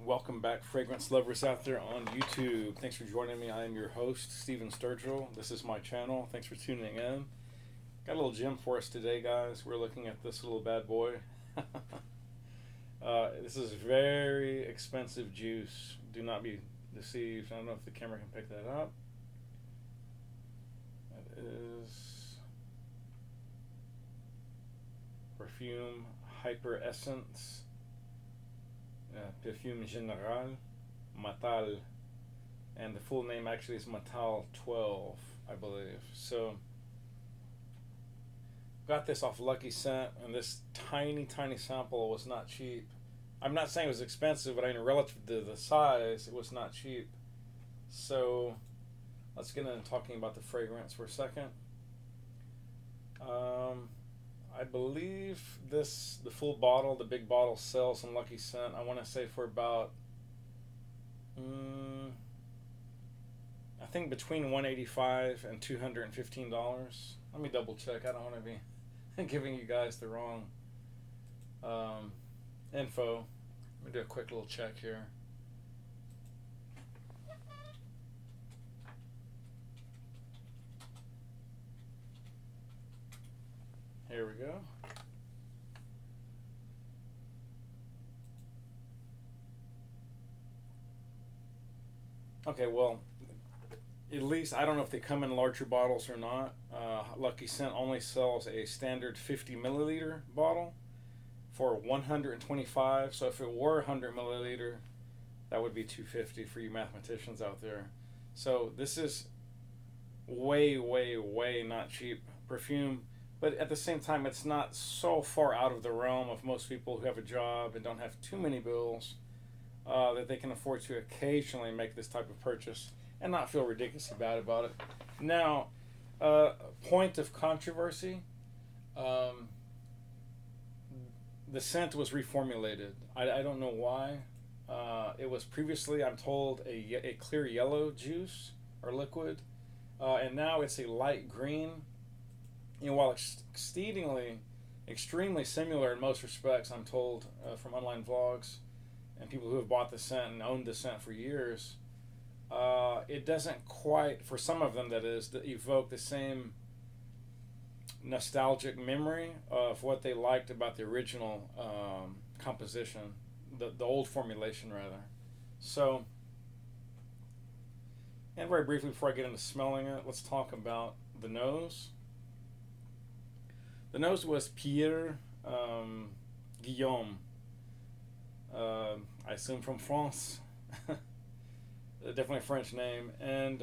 Welcome back, fragrance lovers out there on YouTube. Thanks for joining me. I am your host, Steven Sturgill. This is my channel. Thanks for tuning in. Got a little gem for us today, guys. We're looking at this little bad boy. This is very expensive juice. Do not be deceived. I don't know if the camera can pick that up. That is perfume Hyperessence. Perfume General, Matal, and the full name actually is Matal 12, I believe. So, got this off Lucky Scent, and this tiny sample was not cheap. I'm not saying it was expensive, but I mean, relative to the size, it was not cheap. So, let's get into talking about the fragrance for a second. I believe the full bottle, the big bottle, sells on Lucky Scent. I want to say for about, I think between $185 and $215. Let me double check. I don't want to be giving you guys the wrong info. Let me do a quick little check here. Here we go. Okay, well, at least I don't know if they come in larger bottles or not. Lucky Scent only sells a standard 50 milliliter bottle for $125. So if it were 100 milliliter, that would be $250 for you mathematicians out there. So this is way not cheap perfume. But at the same time, it's not so far out of the realm of most people who have a job and don't have too many bills that they can afford to occasionally make this type of purchase and not feel ridiculously bad about it. Now, point of controversy, the scent was reformulated. I don't know why. It was previously, I'm told, a clear yellow juice or liquid, and now it's a light green. You know, while extremely similar in most respects, I'm told from online vlogs and people who have bought the scent and owned the scent for years, it doesn't quite, for some of them that is, evoke the same nostalgic memory of what they liked about the original composition, the old formulation rather. So, and very briefly before I get into smelling it, let's talk about the nose. The nose was Pierre Guillaume, I assume from France. Definitely a French name. And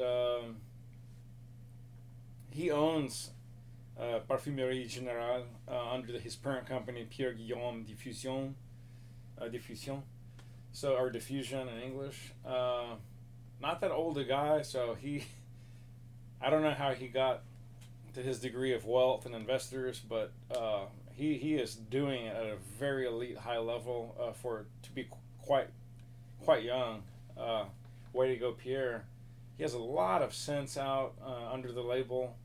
he owns Perfumerie Generale under his parent company, Pierre Guillaume Diffusion. So, or Diffusion in English. Not that old a guy, so I don't know how he got to his degree of wealth and investors, but he is doing it at a very elite high level to be quite young. Way to go, Pierre. He has a lot of scents out under the label,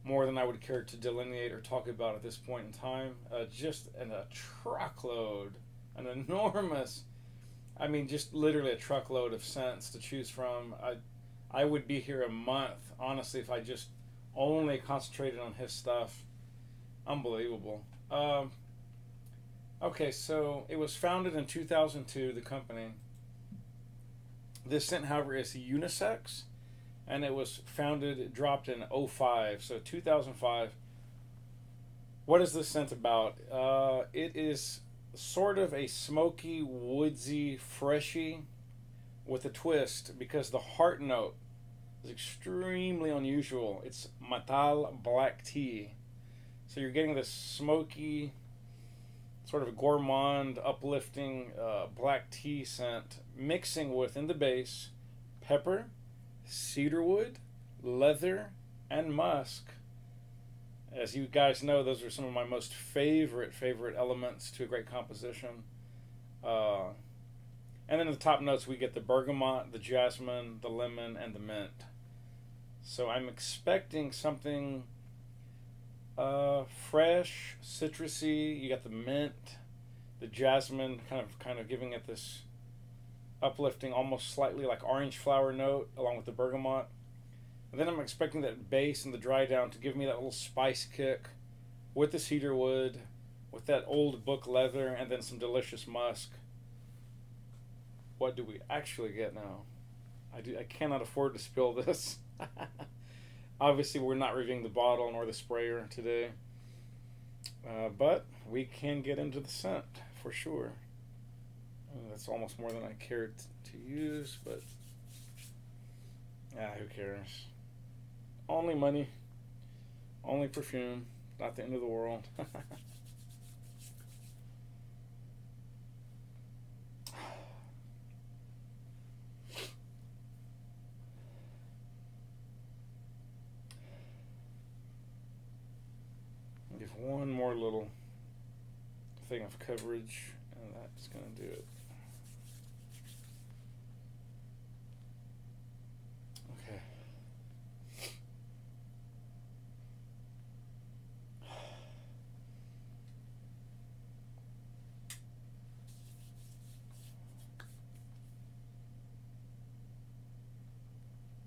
more than I would care to delineate or talk about at this point in time. Just a truckload, an enormous, I mean, just literally a truckload of scents to choose from. I would be here a month, honestly, if I just only concentrated on his stuff. Unbelievable. Okay, so it was founded in 2002, the company. This scent, however, is unisex, and it was dropped in 2005, so 2005. What is this scent about? It is sort of a smoky, woodsy, freshy with a twist, because the heart note is extremely unusual. It's Matal black tea. So you're getting this smoky, sort of gourmand, uplifting black tea scent, mixing with, in the base, pepper, cedarwood, leather, and musk. As you guys know, those are some of my most favorite elements to a great composition. And then in the top notes, we get the bergamot, the jasmine, the lemon, and the mint. So I'm expecting something fresh, citrusy. You got the mint, the jasmine kind of giving it this uplifting, almost slightly like orange flower note, along with the bergamot. And then I'm expecting that base and the dry down to give me that little spice kick with the cedar wood, with that old book leather, and then some delicious musk. What do we actually get now? I cannot afford to spill this. Obviously, we're not reviewing the bottle nor the sprayer today. But we can get into the scent for sure. That's almost more than I cared to use, but who cares? Only money, only perfume, not the end of the world. Give one more little thing of coverage, and that's going to do it. Okay.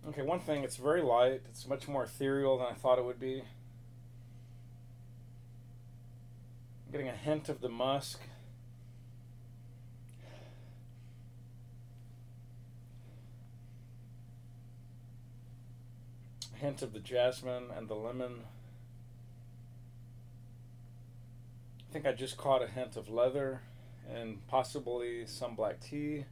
Okay, one thing, it's very light. It's much more ethereal than I thought it would be. I'm getting a hint of the musk. A hint of the jasmine and the lemon. I think I just caught a hint of leather and possibly some black tea.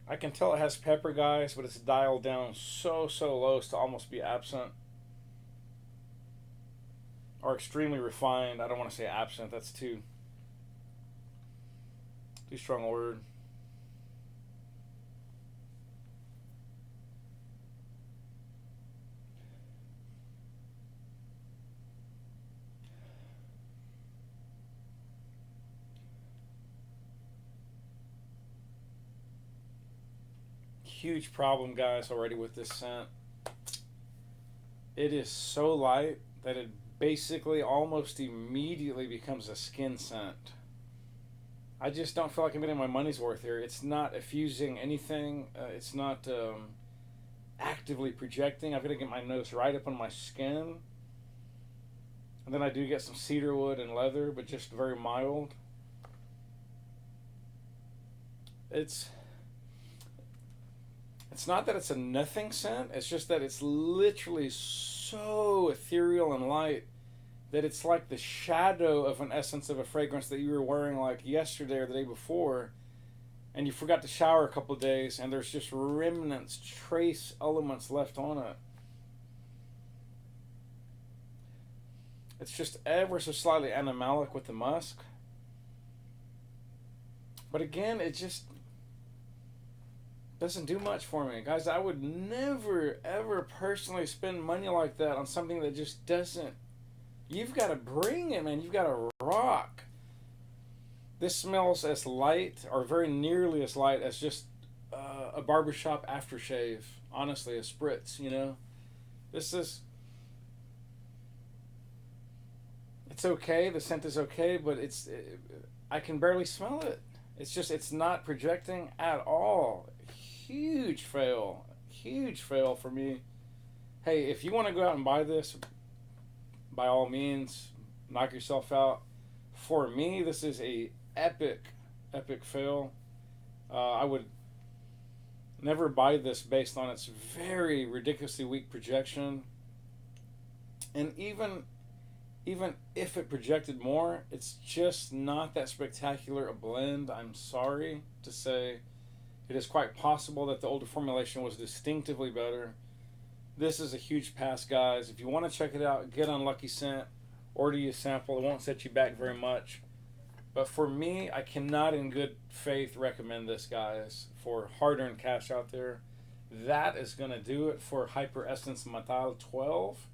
I can tell it has pepper, guys, but it's dialed down so low as to almost be absent. Or extremely refined. I don't want to say absent. That's too strong a word. Huge problem, guys, already with this scent. It is so light that it basically almost immediately becomes a skin scent. I just don't feel like I'm getting my money's worth here. It's not effusing anything. It's not actively projecting. I've got to get my nose right up on my skin. And then I do get some cedarwood and leather, but just very mild. It's not that it's a nothing scent. It's just that it's literally so ethereal and light that it's like the shadow of an essence of a fragrance that you were wearing like yesterday or the day before, and you forgot to shower a couple of days, and there's just remnants, trace elements left on it. It's just ever so slightly animalic with the musk. But again, it just doesn't do much for me. Guys, I would never, ever personally spend money like that on something that just doesn't. You've got to bring it, man. You've got to rock. This smells as light, or very nearly as light, as just a barbershop aftershave. Honestly, a spritz, you know? This is. It's okay. The scent is okay, but I can barely smell it. It's not projecting at all. Huge fail for me. Hey, if you want to go out and buy this, by all means, knock yourself out. For me, this is a epic fail. I would never buy this based on its very ridiculously weak projection. And even if it projected more, it's just not that spectacular a blend. I'm sorry to say. It is quite possible that the older formulation was distinctively better. This is a huge pass, guys. If you want to check it out, get on Lucky Scent. Order you a sample. It won't set you back very much. But for me, I cannot in good faith recommend this, guys, for hard-earned cash out there. That is going to do it for Hyperessence Matal 12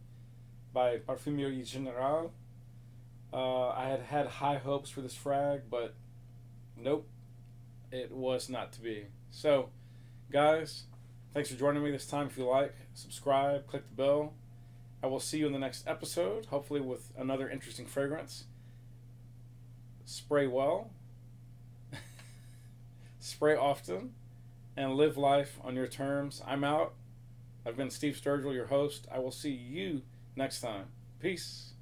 by Perfumerie Generale. I had high hopes for this frag, but nope, it was not to be. So, guys, thanks for joining me this time. If you like, subscribe, click the bell, I will see you in the next episode, hopefully with another interesting fragrance. Spray well, spray often, and live life on your terms. I'm out. I've been Steve Sturgill, your host. I will see you next time. Peace.